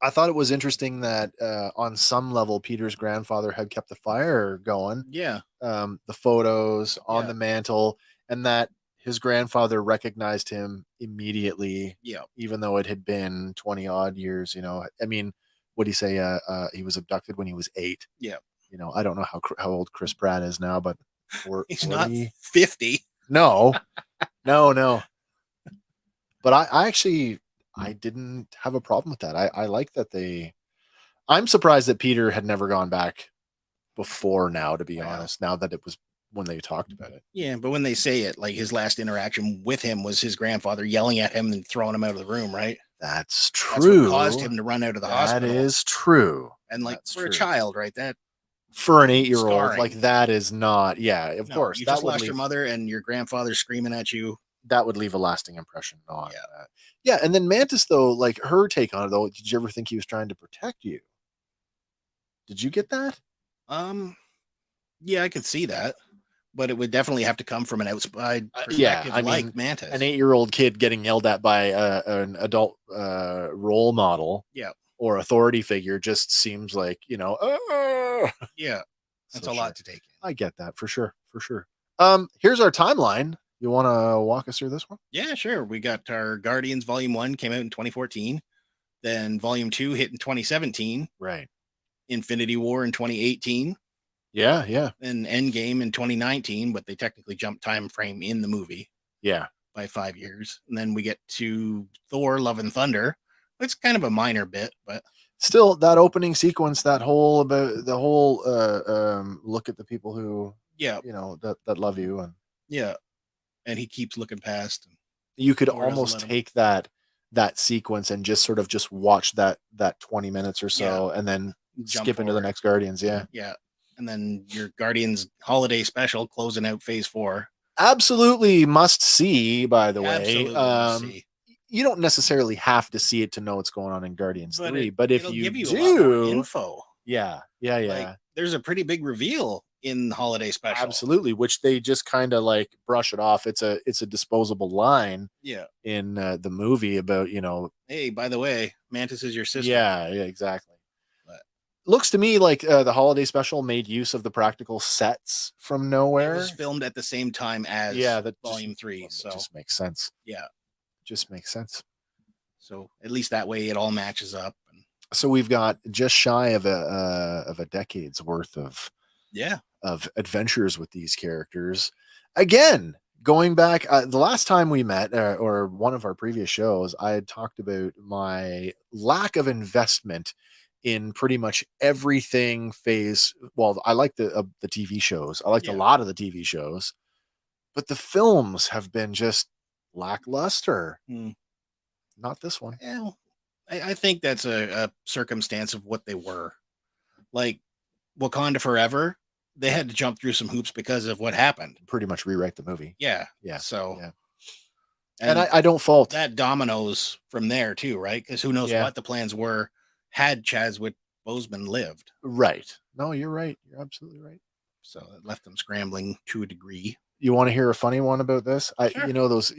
Speaker 1: I thought it was interesting that on some level, Peter's grandfather had kept the fire going.
Speaker 2: Yeah.
Speaker 1: The photos on the mantle, and that his grandfather recognized him immediately.
Speaker 2: Yeah.
Speaker 1: Even though it had been 20 odd years, I mean, what do you say? He was abducted when he was 8.
Speaker 2: Yeah.
Speaker 1: I don't know how old Chris Pratt is now, but
Speaker 2: he's 40? Not 50.
Speaker 1: No. But I actually, I didn't have a problem with that. I like that I'm surprised that Peter had never gone back before now, to be honest, now that it was when they talked about it.
Speaker 2: Yeah, but when they say it, like his last interaction with him was his grandfather yelling at him and throwing him out of the room, right?
Speaker 1: That's true.
Speaker 2: That's what caused him to run out of the hospital.
Speaker 1: That is true.
Speaker 2: And like for a child, right? That
Speaker 1: for an 8-year-old, like that is not, of course.
Speaker 2: You just lost your mother and your grandfather screaming at you.
Speaker 1: That would leave a lasting impression on that. Yeah, and then Mantis, though, like her take on it, though, did you ever think he was trying to protect you? Did you get that?
Speaker 2: Yeah, I could see that, but it would definitely have to come from an outside perspective, like Mantis.
Speaker 1: An 8-year-old kid getting yelled at by an adult role model, or authority figure, just seems like
Speaker 2: yeah, that's a lot to take in.
Speaker 1: I get that for sure. Here's our timeline. You want to walk us through this one?
Speaker 2: Yeah, sure. We got our Guardians Volume 1 came out in 2014. Then Volume 2 hit in 2017.
Speaker 1: Right.
Speaker 2: Infinity War in 2018.
Speaker 1: Yeah.
Speaker 2: And Endgame in 2019, but they technically jumped time frame in the movie.
Speaker 1: Yeah.
Speaker 2: By 5 years. And then we get to Thor, Love and Thunder. It's kind of a minor bit, but
Speaker 1: still that opening sequence, that whole about the whole look at the people who that love you, and
Speaker 2: and he keeps looking past.
Speaker 1: You could almost take that sequence and just sort of just watch that 20 minutes or so, and then skip into the next Guardians. Yeah.
Speaker 2: And then your Guardians holiday special closing out Phase 4.
Speaker 1: Absolutely must see, by the way.
Speaker 2: Absolutely must see.
Speaker 1: You don't necessarily have to see it to know what's going on in Guardians 3, but if you
Speaker 2: give you
Speaker 1: do,
Speaker 2: a lot more info.
Speaker 1: Yeah.
Speaker 2: Like, there's a pretty big reveal in the holiday special.
Speaker 1: Absolutely, which they just kind of like brush it off. It's a disposable line.
Speaker 2: Yeah.
Speaker 1: In the movie about,
Speaker 2: hey, by the way, Mantis is your sister.
Speaker 1: Yeah, exactly. But looks to me like the holiday special made use of the practical sets from nowhere.
Speaker 2: It was filmed at the same time as Volume 3, so
Speaker 1: it just makes sense.
Speaker 2: Yeah,
Speaker 1: just makes sense.
Speaker 2: So at least that way it all matches up.
Speaker 1: So we've got just shy of a decade's worth of adventures with these characters. Again, going back, the last time we met, or one of our previous shows, I had talked about my lack of investment in pretty much everything phase. Well, I like the TV shows. I liked a lot of the TV shows, but the films have been just lackluster. Not this one.
Speaker 2: Well, I think that's a circumstance of what they were. Like Wakanda Forever, they had to jump through some hoops because of what happened.
Speaker 1: Pretty much rewrite the movie.
Speaker 2: Yeah.
Speaker 1: So, and I don't fault
Speaker 2: that. Dominoes from there too, right? Because who knows what the plans were had Chadwick Boseman lived.
Speaker 1: Right. No, you're right. You're absolutely right.
Speaker 2: So it left them scrambling to a degree.
Speaker 1: You want to hear a funny one about this? Sure. Those,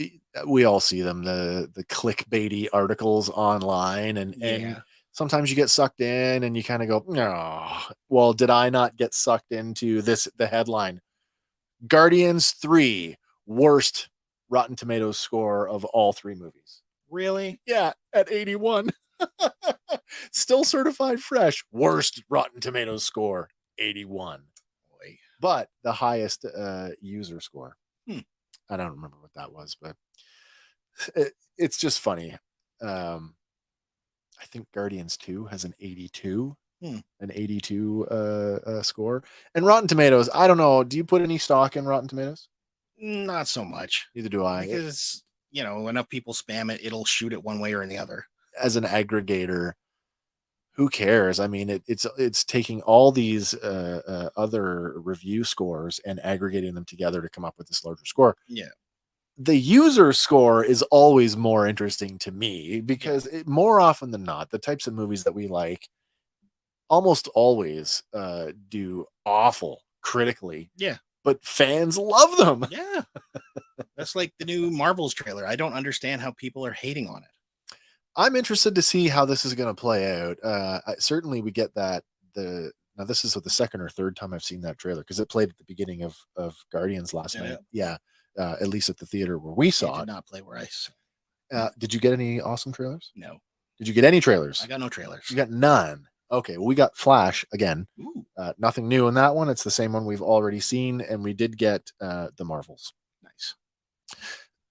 Speaker 1: we all see them, the clickbaity articles online, and sometimes you get sucked in and you kind of go, oh, well, did I not get sucked into this? The headline: Guardians 3 worst Rotten Tomatoes score of all 3 movies.
Speaker 2: Really?
Speaker 1: Yeah, at 81. Still certified fresh. Worst Rotten Tomatoes score, 81. But the highest user score. I don't remember what that was, but it's just funny. I think Guardians 2 has an 82. An 82 score. And Rotten Tomatoes, I don't know. Do you put any stock in Rotten Tomatoes?
Speaker 2: Not so much.
Speaker 1: Neither do I.
Speaker 2: Because, enough people spam it, it'll shoot it one way or the other.
Speaker 1: As an aggregator, who cares? I mean, it's taking all these other review scores and aggregating them together to come up with this larger score.
Speaker 2: Yeah.
Speaker 1: The user score is always more interesting to me because more often than not, the types of movies that we like almost always do awful critically.
Speaker 2: Yeah.
Speaker 1: But fans love them.
Speaker 2: Yeah. That's like the new Marvel's trailer. I don't understand how people are hating on it.
Speaker 1: I'm interested to see how this is going to play out. Certainly we get that now this is the second or third time I've seen that trailer because it played at the beginning of Guardians last night. Yeah. At least at the theater where we saw it.
Speaker 2: Did not play where I saw.
Speaker 1: Did you get any awesome trailers?
Speaker 2: No.
Speaker 1: Did you get any trailers?
Speaker 2: I got no trailers.
Speaker 1: You got none. Okay. Well, we got Flash again. Nothing new in that one. It's the same one we've already seen. And we did get the Marvels.
Speaker 2: Nice.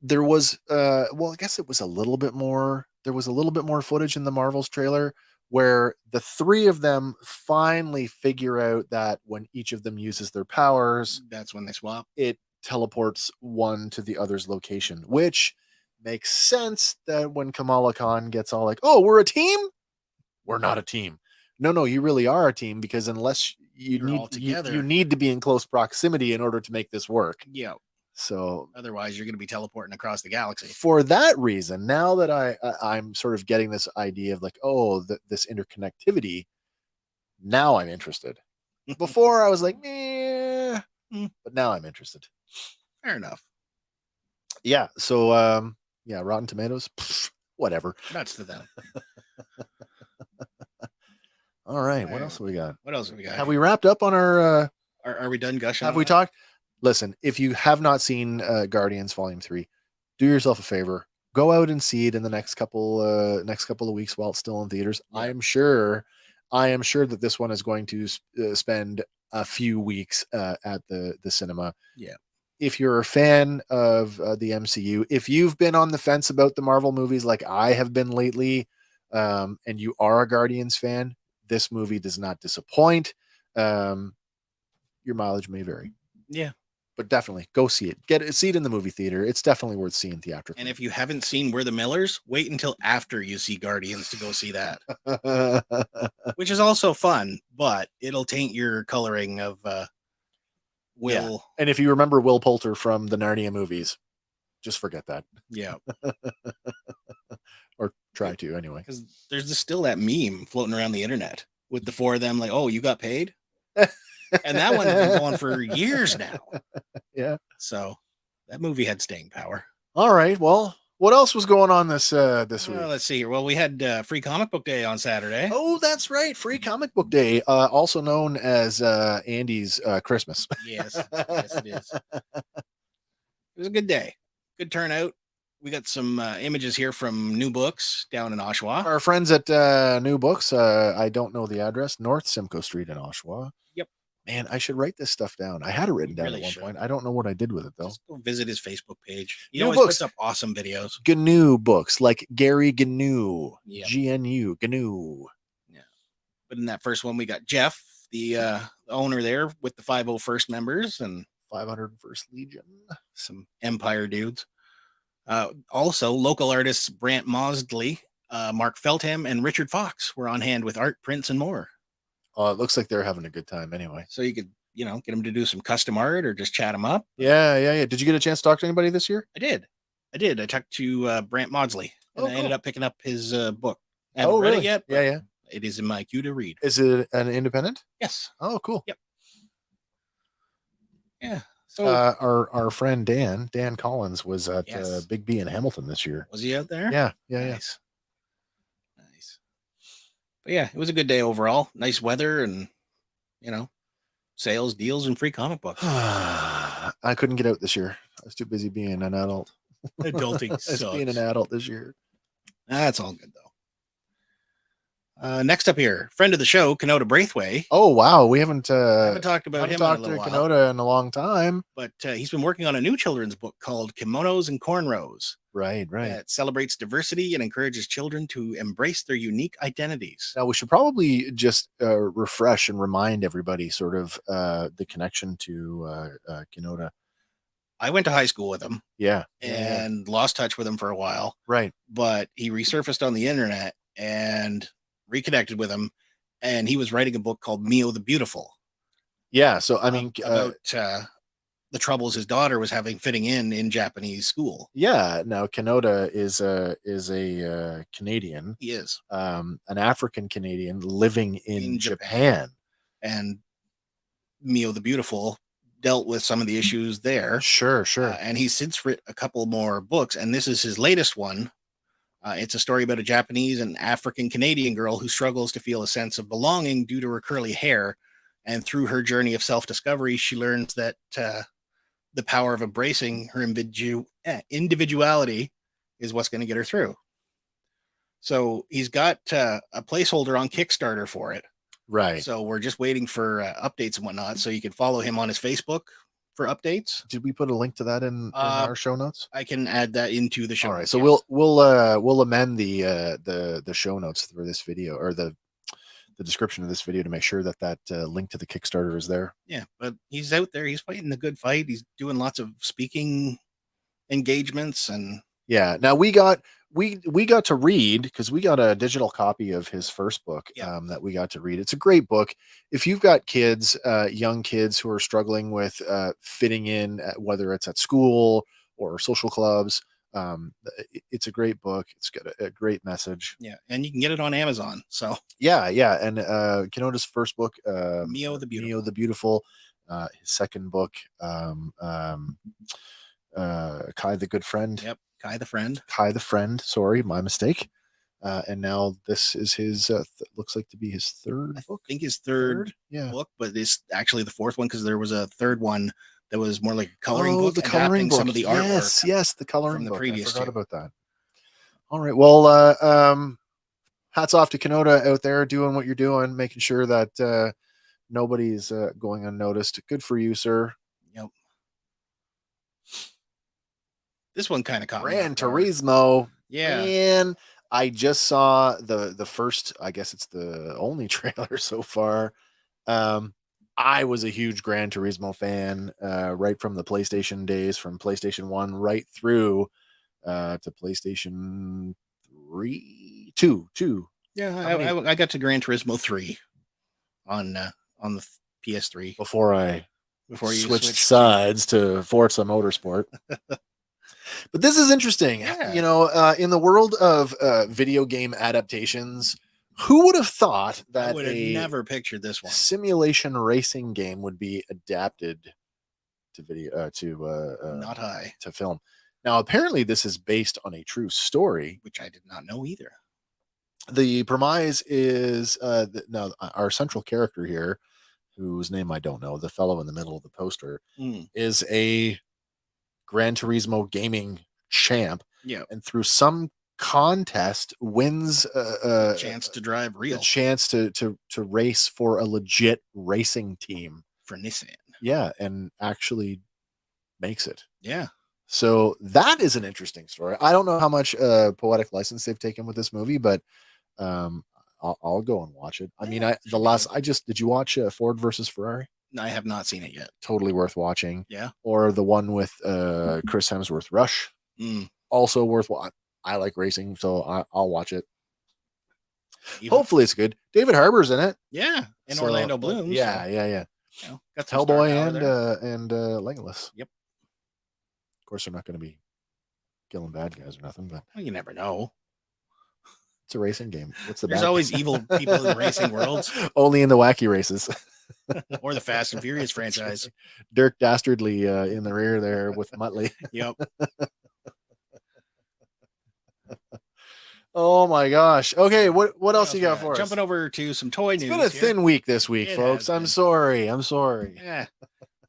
Speaker 1: There was, I guess it was a little bit more. There was a little bit more footage in the Marvels trailer where the 3 of them finally figure out that when each of them uses their powers,
Speaker 2: that's when they swap.
Speaker 1: It teleports one to the other's location, which makes sense that when Kamala Khan gets all like, oh, we're a team. We're not a team. No, you really are a team because unless you need to be in close proximity in order to make this work.
Speaker 2: Yeah.
Speaker 1: So
Speaker 2: otherwise you're going to be teleporting across the galaxy.
Speaker 1: For that reason, now that I'm sort of getting this idea of like, this interconnectivity, now I'm interested. Before I was like, but now I'm interested.
Speaker 2: Fair enough.
Speaker 1: Yeah. So, Rotten Tomatoes, whatever.
Speaker 2: Nuts to them.
Speaker 1: All right. What else have we got? Have we wrapped up on our...
Speaker 2: Are we done gushing?
Speaker 1: Have we talked? Listen, if you have not seen Guardians Volume 3, do yourself a favor. Go out and see it in the next couple of weeks while it's still in theaters. Yeah. I am sure that this one is going to spend a few weeks at the cinema.
Speaker 2: Yeah.
Speaker 1: If you're a fan of the MCU, if you've been on the fence about the Marvel movies like I have been lately, and you are a Guardians fan, this movie does not disappoint. Your mileage may vary.
Speaker 2: Yeah.
Speaker 1: But definitely go see it. See it in the movie theater. It's definitely worth seeing theatrically.
Speaker 2: And if you haven't seen We're the Millers, wait until after you see Guardians to go see that. Which is also fun, but it'll taint your coloring of Will.
Speaker 1: Yeah. And if you remember Will Poulter from the Narnia movies, just forget that.
Speaker 2: Yeah.
Speaker 1: Or try to anyway.
Speaker 2: Because there's still that meme floating around the internet with the 4 of them like, oh, you got paid? And that one's been going for years now.
Speaker 1: Yeah.
Speaker 2: So that movie had staying power.
Speaker 1: All right. Well, what else was going on this week?
Speaker 2: Let's see here. Well, we had Free Comic Book Day on Saturday.
Speaker 1: Oh, that's right. Free Comic Book Day, also known as Andy's Christmas.
Speaker 2: Yes, yes, it is. It was a good day. Good turnout. We got some images here from New Books down in Oshawa.
Speaker 1: Our friends at New Books. I don't know the address. North Simcoe Street in Oshawa.
Speaker 2: Yep.
Speaker 1: Man, I should write this stuff down. I had it written down
Speaker 2: really
Speaker 1: at one
Speaker 2: should.
Speaker 1: point. I don't know what I did with it though.
Speaker 2: Just go visit his Facebook page. He
Speaker 1: New
Speaker 2: always
Speaker 1: Books.
Speaker 2: puts up awesome videos.
Speaker 1: GNU Books, like Gary GNU.
Speaker 2: Yep.
Speaker 1: GNU. GNU.
Speaker 2: Yeah. But in that first one, we got Jeff, the owner there, with the 501st members and
Speaker 1: 501st Legion.
Speaker 2: Some Empire dudes. Also, local artists Brant Maudsley, Mark Feltham, and Richard Fox were on hand with art, prints, and more.
Speaker 1: It looks like they're having a good time anyway.
Speaker 2: So you could, get them to do some custom art or just chat them up.
Speaker 1: Yeah. Did you get a chance to talk to anybody this year?
Speaker 2: I did. I talked to Brant Maudsley, and I ended up picking up his book. I haven't read it yet.
Speaker 1: Yeah.
Speaker 2: It is in my queue to read.
Speaker 1: Is it an independent?
Speaker 2: Yes.
Speaker 1: Oh, cool.
Speaker 2: Yep. Yeah. So
Speaker 1: our friend Dan Collins was at Big B in Hamilton this year.
Speaker 2: Was he out there?
Speaker 1: Yeah.
Speaker 2: Nice. But yeah, it was a good day overall. Nice weather and sales, deals, and free comic books.
Speaker 1: I couldn't get out this year. I was too busy being an adult.
Speaker 2: Adulting sucks.
Speaker 1: Being an adult this year.
Speaker 2: That's all good though. Next up here, friend of the show, Kenoda Braithwaite.
Speaker 1: Oh wow, we haven't
Speaker 2: talked about him.
Speaker 1: Talked to Kenoda in a long time.
Speaker 2: But he's been working on a new children's book called Kimonos and Cornrows.
Speaker 1: Right.
Speaker 2: That celebrates diversity and encourages children to embrace their unique identities.
Speaker 1: Now we should probably just refresh and remind everybody sort of the connection to Kenoda.
Speaker 2: I went to high school with him.
Speaker 1: Yeah.
Speaker 2: And lost touch with him for a while.
Speaker 1: Right.
Speaker 2: But he resurfaced on the internet and reconnected with him, and he was writing a book called Mio the Beautiful.
Speaker 1: Yeah, so I mean
Speaker 2: about the troubles his daughter was having fitting in Japanese school.
Speaker 1: Yeah, now Kenoda is a Canadian.
Speaker 2: He is
Speaker 1: an African Canadian living in Japan,
Speaker 2: and Mio the Beautiful dealt with some of the issues there.
Speaker 1: Sure.
Speaker 2: And he's since written a couple more books, and this is his latest one. It's a story about a Japanese and African Canadian girl who struggles to feel a sense of belonging due to her curly hair. And through her journey of self-discovery, she learns that the power of embracing her individuality is what's going to get her through. So he's got a placeholder on Kickstarter for it.
Speaker 1: Right.
Speaker 2: So we're just waiting for updates and whatnot. So you can follow him on his Facebook for updates.
Speaker 1: Did we put a link to that in our show notes?
Speaker 2: I can add that into the show notes.
Speaker 1: All right. So yes. we'll amend the show notes for this video, or the description of this video, to make sure that link to the Kickstarter is there.
Speaker 2: Yeah, but he's out there. He's fighting a good fight. He's doing lots of speaking engagements, and
Speaker 1: yeah. Now we got to read, because we got a digital copy of his first book that we got to read. It's a great book. If you've got kids, young kids who are struggling with fitting in, whether it's at school or social clubs, it's a great book. It's got a great message.
Speaker 2: Yeah, and you can get it on Amazon. So
Speaker 1: yeah. And Kenoda's first book,
Speaker 2: Mio the
Speaker 1: Beautiful, his second book, Kai the Good Friend.
Speaker 2: Yep. Kai the Friend.
Speaker 1: Sorry, my mistake. And now this is his looks like to be his third book.
Speaker 2: I think his third book, but it's actually the fourth one, because there was a third one that was more like a coloring book,
Speaker 1: the coloring book.
Speaker 2: Some of the artwork.
Speaker 1: Yes, the coloring
Speaker 2: from the
Speaker 1: book.
Speaker 2: previous.
Speaker 1: I forgot about that. All right. Well, hats off to Kenoda out there doing what you're doing, making sure that nobody's going unnoticed. Good for you, sir.
Speaker 2: Yep. This one kind of caught me.
Speaker 1: Gran Turismo.
Speaker 2: Yeah.
Speaker 1: And I just saw the first, I guess it's the only trailer so far. I was a huge Gran Turismo fan right from the PlayStation days, from PlayStation 1 right through to PlayStation 2.
Speaker 2: Yeah, I got to Gran Turismo 3 on the PS3
Speaker 1: before you switched sides to Forza Motorsport. But this is interesting.
Speaker 2: Yeah.
Speaker 1: In the world of video game adaptations, Who would have thought
Speaker 2: I
Speaker 1: that
Speaker 2: would have
Speaker 1: a
Speaker 2: never pictured this one.
Speaker 1: simulation racing game would be adapted to video
Speaker 2: Not high,
Speaker 1: to film? Now, apparently, this is based on a true story.
Speaker 2: which I did not know either.
Speaker 1: The premise is now our central character here, whose name I don't know, the fellow in the middle of the poster, is a Gran Turismo gaming champ.
Speaker 2: Yeah,
Speaker 1: And through some contest wins
Speaker 2: a chance to drive real,
Speaker 1: a chance to race for a legit racing team
Speaker 2: for Nissan.
Speaker 1: Yeah, and actually makes it.
Speaker 2: Yeah.
Speaker 1: So that is an interesting story. I don't know how much poetic license they've taken with this movie, but I'll go and watch it. I mean, did you watch Ford versus Ferrari?
Speaker 2: I have not seen it yet.
Speaker 1: Totally worth watching.
Speaker 2: Yeah.
Speaker 1: Or the one with Chris Hemsworth, Rush. Also worth watching. I like racing, so I'll watch it. Hopefully it's good. David Harbour's in it.
Speaker 2: Yeah, and Orlando Bloom.
Speaker 1: Yeah.
Speaker 2: You know, got some
Speaker 1: Hellboy and Legolas.
Speaker 2: Yep.
Speaker 1: Of course, they're not going to be killing bad guys or nothing, but
Speaker 2: well, you never know.
Speaker 1: It's a racing game. What's the
Speaker 2: There's always evil people in racing worlds.
Speaker 1: Only in the wacky races.
Speaker 2: Or the Fast and Furious franchise.
Speaker 1: Dirk Dastardly in the rear there with Muttley.
Speaker 2: Yep.
Speaker 1: Oh my gosh. Okay, what else you got for us?
Speaker 2: Jumping over to some toy news.
Speaker 1: It's been a thin week this week, folks. I'm sorry.
Speaker 2: Yeah.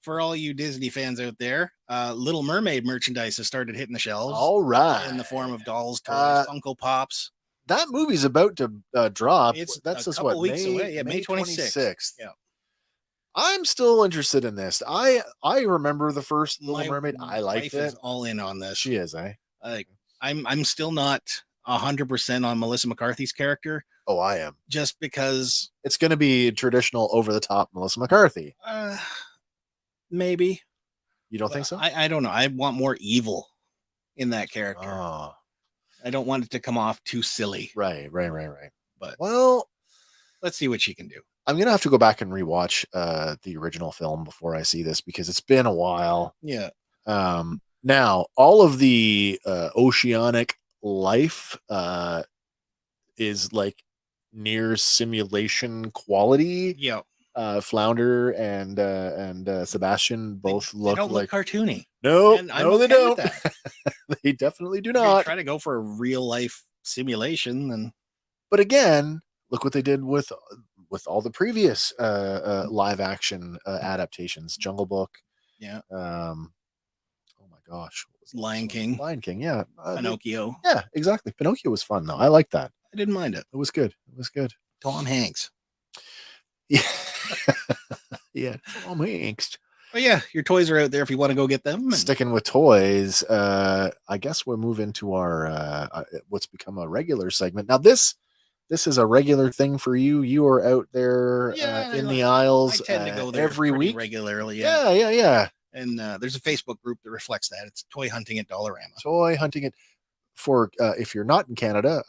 Speaker 2: For all you Disney fans out there, Little Mermaid merchandise has started hitting the shelves.
Speaker 1: All right.
Speaker 2: In the form of dolls, toys, Funko Pops.
Speaker 1: That movie's about to drop.
Speaker 2: That's just what, weeks away. Yeah, May 26th. Yeah.
Speaker 1: I'm still interested in this. I remember the first Little Mermaid. I liked it.
Speaker 2: Is all in on this.
Speaker 1: She is, eh?
Speaker 2: I'm still not 100% on Melissa McCarthy's character.
Speaker 1: Oh, I am.
Speaker 2: Just because
Speaker 1: it's going to be traditional over the top Melissa McCarthy.
Speaker 2: Maybe.
Speaker 1: You don't think so?
Speaker 2: I don't know. I want more evil in that character.
Speaker 1: Oh.
Speaker 2: I don't want it to come off too silly.
Speaker 1: Right.
Speaker 2: But
Speaker 1: well,
Speaker 2: let's see what she can do.
Speaker 1: I'm gonna have to go back and rewatch the original film before I see this because it's been a while.
Speaker 2: Yeah.
Speaker 1: Now all of the oceanic life is like near simulation quality.
Speaker 2: Yeah.
Speaker 1: Flounder and Sebastian both look like
Speaker 2: cartoony.
Speaker 1: No, they don't. They definitely do not.
Speaker 2: Try to go for a real life simulation, then.
Speaker 1: But again, look what they did with all the previous live action adaptations. Jungle Book.
Speaker 2: Yeah.
Speaker 1: Oh my gosh.
Speaker 2: Lion King.
Speaker 1: Yeah.
Speaker 2: Pinocchio.
Speaker 1: Yeah, exactly. Pinocchio was fun though. I liked that.
Speaker 2: I didn't mind it.
Speaker 1: It was good.
Speaker 2: Tom Hanks.
Speaker 1: Yeah. Yeah. Tom Hanks.
Speaker 2: Oh yeah, your toys are out there if you want to go get them.
Speaker 1: Sticking with toys, I guess we'll move into our what's become a regular segment. Now this is a regular thing for you. You are out there in the aisles.
Speaker 2: I tend to go there
Speaker 1: every week
Speaker 2: regularly.
Speaker 1: Yeah.
Speaker 2: And there's a Facebook group that reflects that. It's Toy Hunting at Dollarama.
Speaker 1: Toy Hunting it for if you're not in Canada.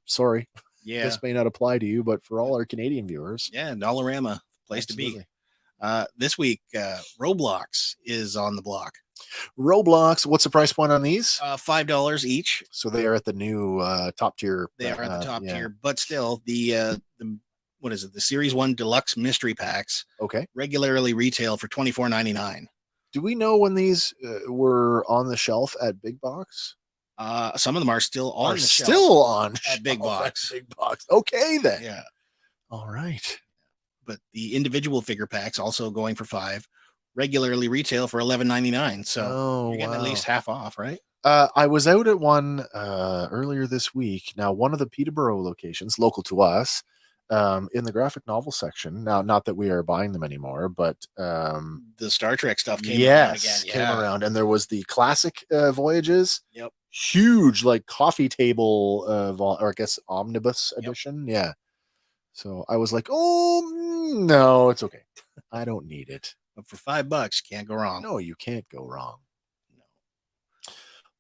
Speaker 1: Sorry, this may not apply to you, but for all our Canadian viewers,
Speaker 2: Dollarama, place to be. This week, Roblox is on the block.
Speaker 1: Roblox, what's the price point on these?
Speaker 2: $5 each.
Speaker 1: So they are at the new top tier.
Speaker 2: They are at the top tier, but still the what is it? The Series 1 Deluxe Mystery Packs.
Speaker 1: Okay.
Speaker 2: Regularly retail for $24.99.
Speaker 1: Do we know when these were on the shelf at Big Box?
Speaker 2: Some of them are still on the shelf.
Speaker 1: Still on
Speaker 2: at Big Box.
Speaker 1: Big Box. Okay then.
Speaker 2: Yeah.
Speaker 1: All right.
Speaker 2: But the individual figure packs also going for $5, regularly retail for $11.99. So you're getting at least half off, right?
Speaker 1: I was out at one earlier this week. Now, one of the Peterborough locations, local to us, in the graphic novel section. Now, not that we are buying them anymore, but
Speaker 2: the Star Trek stuff came around again. Yeah.
Speaker 1: Came around, and there was the classic Voyages.
Speaker 2: Yep.
Speaker 1: Huge, like coffee table, or I guess omnibus edition. Yeah. So I was like, oh, no, it's okay. I don't need it.
Speaker 2: But for $5, can't go wrong.
Speaker 1: No, you can't go wrong.
Speaker 2: No.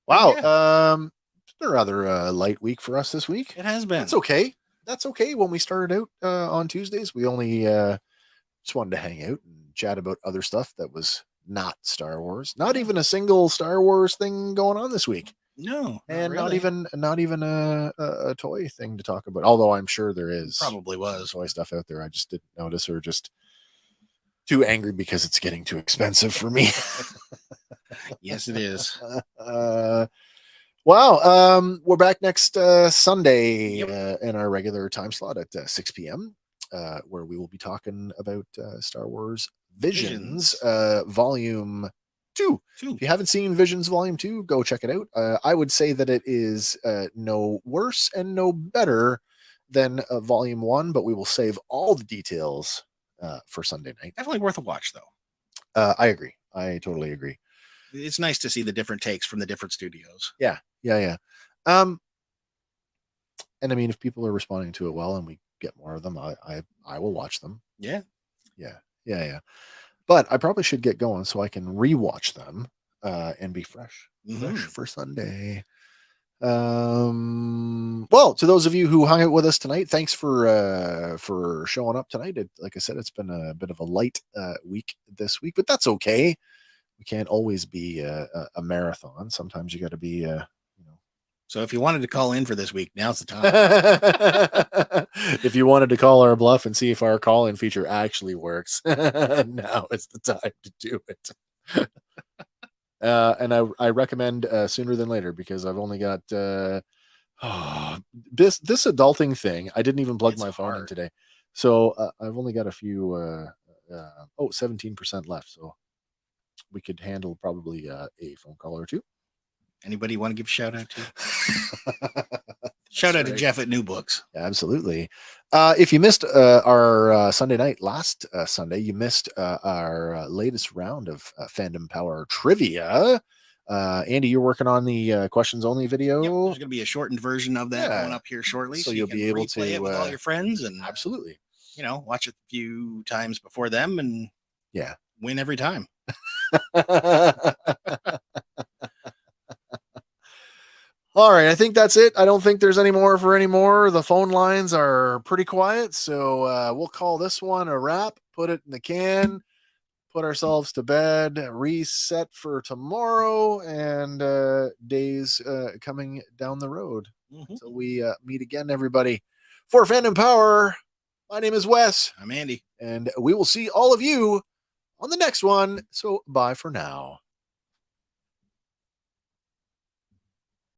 Speaker 1: Wow. Yeah. It's been a rather light week for us this week.
Speaker 2: It has been.
Speaker 1: That's okay. When we started out on Tuesdays, we only just wanted to hang out and chat about other stuff that was not Star Wars. Not even a single Star Wars thing going on this week.
Speaker 2: No,
Speaker 1: and
Speaker 2: really.
Speaker 1: not even a toy thing to talk about. Although I'm sure there is
Speaker 2: Probably was.
Speaker 1: toy stuff out there. I just didn't notice, or just too angry because it's getting too expensive for me.
Speaker 2: Yes, it is.
Speaker 1: Wow. We're back next Sunday in our regular time slot at 6 p.m. Where we will be talking about Star Wars Visions, Volume 2. If you haven't seen Visions Volume 2, go check it out. I would say that it is no worse and no better than Volume 1, but we will save all the details for Sunday night.
Speaker 2: Definitely worth a watch, though.
Speaker 1: I agree. I totally agree.
Speaker 2: It's nice to see the different takes from the different studios.
Speaker 1: Yeah. And I mean, if people are responding to it well and we get more of them, I will watch them.
Speaker 2: Yeah.
Speaker 1: But I probably should get going so I can rewatch them and be fresh for Sunday. Well, to those of you who hung out with us tonight, thanks for showing up tonight. Like I said, it's been a bit of a light week this week, but that's okay. We can't always be a marathon. Sometimes you got to be,
Speaker 2: So if you wanted to call in for this week, now's the time.
Speaker 1: If you wanted to call our bluff and see if our call-in feature actually works, now is the time to do it. And I recommend sooner than later, because I've only got this adulting thing. I didn't even plug my phone in today, so I've only got a few 17% left, so we could handle probably a phone call or two.
Speaker 2: Anybody want to give a shout out to? Shout out to Jeff at New Books.
Speaker 1: Absolutely. If you missed our Sunday night last Sunday, you missed our latest round of Fandom Power trivia. Andy, you're working on the questions only video.
Speaker 2: Yep, there's going to be a shortened version of that going up here shortly,
Speaker 1: so you'll be able to
Speaker 2: play it with all your friends and
Speaker 1: absolutely,
Speaker 2: watch it a few times before them and win every time.
Speaker 1: All right, I think that's it. I don't think there's any more for any more. The phone lines are pretty quiet, so we'll call this one a wrap, put it in the can, put ourselves to bed, reset for tomorrow, and days coming down the road. So we meet again, everybody. For Fandom Power, my name is Wes.
Speaker 2: I'm Andy.
Speaker 1: And we will see all of you on the next one. So bye for now.